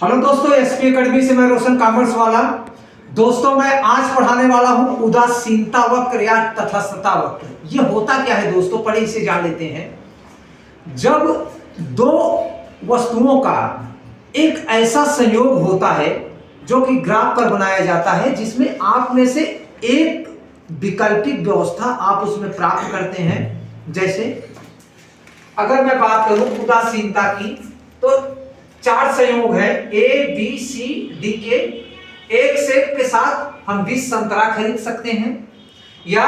Hello दोस्तों, SP academy से मैं रोशन कॉमर्स वाला। दोस्तों मैं आज पढ़ाने वाला हूं उदासीनता वक्र या तटस्थता वक्र। ये होता क्या है दोस्तों, पढ़े इसे जान लेते हैं। जब दो वस्तुओं का एक ऐसा संयोग होता है जो कि ग्राफ पर बनाया जाता है, जिसमें आप में से एक वैकल्पिक व्यवस्था आप उसमें प्राप्त करते हैं। जैसे अगर मैं बात करूं उदासीनता की, तो चार संयोग है ए बी सी डी के। एक सेब के साथ हम 20 संतरा खरीद सकते हैं, या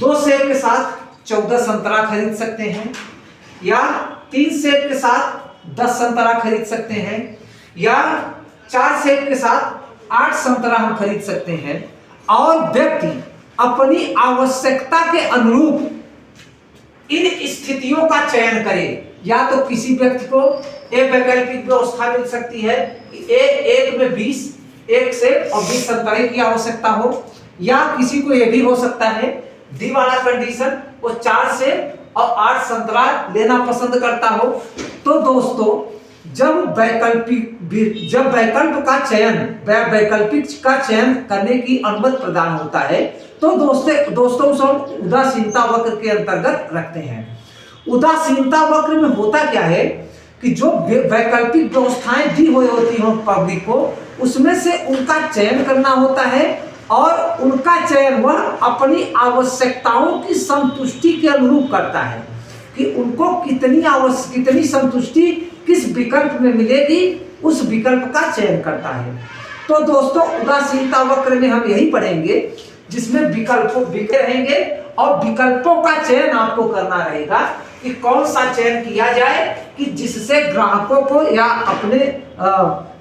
2 सेब के साथ 14 संतरा खरीद सकते हैं, या 3 सेब के साथ 10 संतरा खरीद सकते हैं, या 4 सेब के साथ 8 संतरा हम खरीद सकते हैं। और व्यक्ति अपनी आवश्यकता के अनुरूप इन स्थितियों का चयन करे। या तो किसी व्यक्ति को एक वैकल्पिक व्यवस्था मिल सकती है कि एक में 20 एक से और 20 संतरे की आवश्यकता हो, या किसी को यह भी हो सकता है डी वाला कंडीशन, वो 4 से और 8 संतरा लेना पसंद करता हो। तो दोस्तों जब वैकल्पिक का चयन करने की अनुमति प्रदान होता है, तो दोस्तों उसे उदासीनता वक्र के अंतर्गत रखते हैं। उदासीनता वक्र में होता क्या है कि जो वैकल्पिक व्यवस्थाएं दी हुई होती हैं पब्लिक को, उसमें से उनका चयन करना होता है, और उनका चयन वह अपनी आवश्यकताओं की संतुष्टि के अनुरूप करता है कि उनको कितनी संतुष्टि किस विकल्प में मिलेगी, उस विकल्प का चयन करता है। तो दोस्तों उदासीनता वक्र में हम यही पढ़ेंगे, जिसमें विकल्प रहेंगे और विकल्पों का चयन आपको करना रहेगा कि कौन सा चयन किया जाए कि जिससे ग्राहकों को या अपने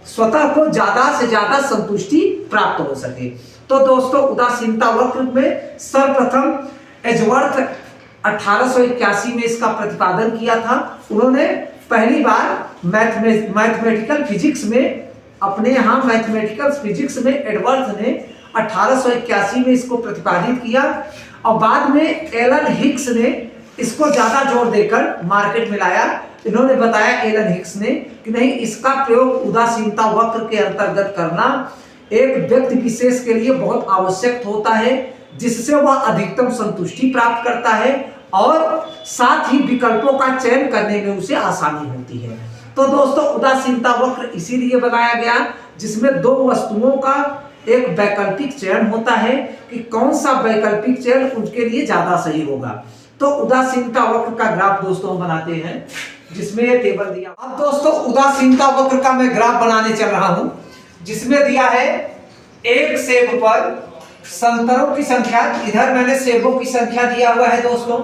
स्वतः को ज्यादा से ज्यादा संतुष्टि प्राप्त हो सके। तो दोस्तों उदासीनता वक्र में सर्वप्रथम एजवर्थ 1881 में इसका प्रतिपादन किया था। उन्होंने पहली बार मैथमेटिकल फिजिक्स में, अपने यहाँ मैथमेटिकल फिजिक्स में एडवर्थ ने 1881 में इसको प्रतिपादित किया, और बाद में एलन हिक्स ने इसको ज्यादा जोर देकर मार्केट में लाया। इन्होंने बताया एलन हिक्स ने कि नहीं, इसका प्रयोग उदासीनता वक्र के अंतर्गत करना एक व्यक्ति विशेष के लिए बहुत आवश्यक होता है, जिससे वह अधिकतम संतुष्टि प्राप्त करता है और साथ ही विकल्पों का चयन करने में उसे आसानी होती है। तो दोस्तों उदासीनता वक्र इसीलिए बनाया गया जिसमें दो वस्तुओं का एक वैकल्पिक चयन होता है कि कौन सा वैकल्पिक चयन उनके लिए ज्यादा सही होगा। तो उदासीनता वक्र का ग्राफ दोस्तों बनाते हैं, जिसमें ये टेबल दिया। अब दोस्तों उदासीनता वक्र का मैं ग्राफ बनाने चल रहा हूं, जिसमें दिया है एक सेब पर संतरों की संख्या। इधर मैंने सेबों की संख्या दिया हुआ है दोस्तों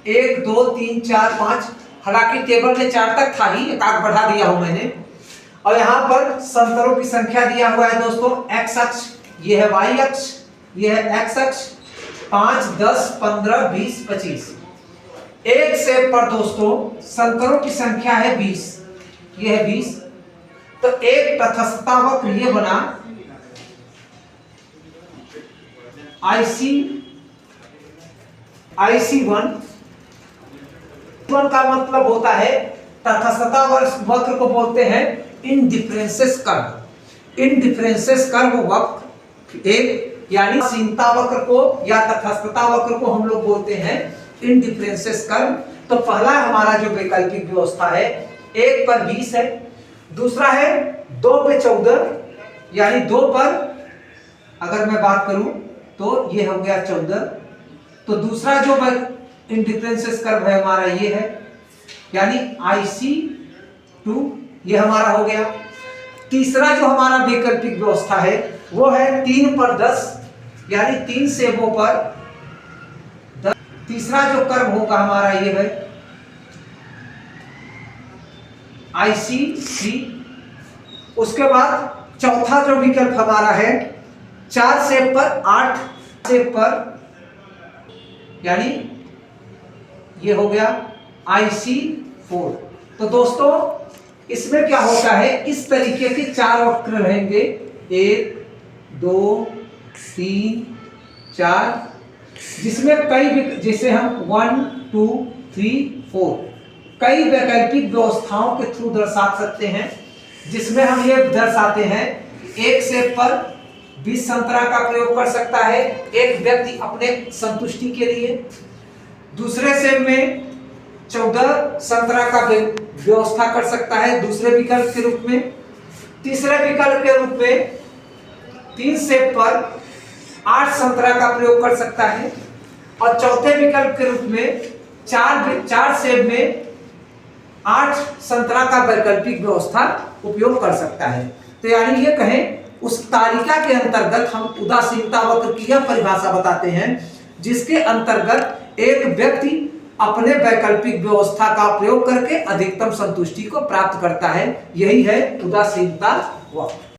1 2 3 4 5, हालांकि टेबल में 4 तक था ही, एक आग बढ़ा दिया हूं मैंने। और यहाँ पर संतरों की संख्या दिया हुआ है दोस्तों, एक्स अक्ष ये है, वाई अक्ष ये है, एक्स अक्ष 5 10 15 20 25। एक सेब पर दोस्तों संतरों की संख्या है 20, ये है 20। तो एक तटस्थता वक्र ये बना IC1 का मतलब होता है, तटस्थता वक्र को बोलते हैं इनडिफरेंसेस कर्व। इनडिफरेंसेस कर्व वक्र एक, यानी उदासीनता वक्र को या तटस्थता वक्र को हम लोग बोलते हैं इनडिफरेंसेस कर्व। तो पहला हमारा जो वैकल्पिक व्यवस्था है 1 पर 20 है, दूसरा है 2 पे 14, यानी 2 पर अगर मैं बात करूं तो ये हो गया 14। तो दूसरा जो इनडिफरेंसेस कर्व है हमारा ये है, यानी IC2 ये हमारा हो गया। तीसरा जो हमारा वैकल्पिक व्यवस्था है वो है 3 पर 10, यानी 3 सेबों पर 10। तीसरा जो कर्व होगा हमारा ये है IC3। उसके बाद चौथा जो विकल्प हमारा है 4 सेब पर 8 सेब पर, यानी ये हो गया IC4। तो दोस्तों इसमें क्या होता है, इस तरीके के 4 वक्र रहेंगे, 1 2 3 4, जिसमें कई, जैसे हम 1 2 3 4 कई वैकल्पिक व्यवस्थाओं के थ्रू दर्शा सकते हैं। जिसमें हम ये दर्शाते हैं एक सेब पर 20 संतरा का प्रयोग कर सकता है एक व्यक्ति अपने संतुष्टि के लिए। दूसरे सेब में 14 संतरा का व्यवस्था कर सकता है दूसरे विकल्प के रूप में। तीसरे विकल्प के रूप में 3 सेब पर 8 संतरा का प्रयोग कर सकता है और चौथे विकल्प के रूप में 4 सेब में 8 संतरा का वैकल्पिक व्यवस्था उपयोग कर सकता है। तो यानी ये कहें उस तालिका के अंतर्गत हम उदासीनता वक्र की यह परिभाषा बताते हैं जिसके अंतर्गत एक व्यक्ति अपने वैकल्पिक व्यवस्था का प्रयोग करके अधिकतम संतुष्टि को प्राप्त करता है। यही है उदासीनता वक्र।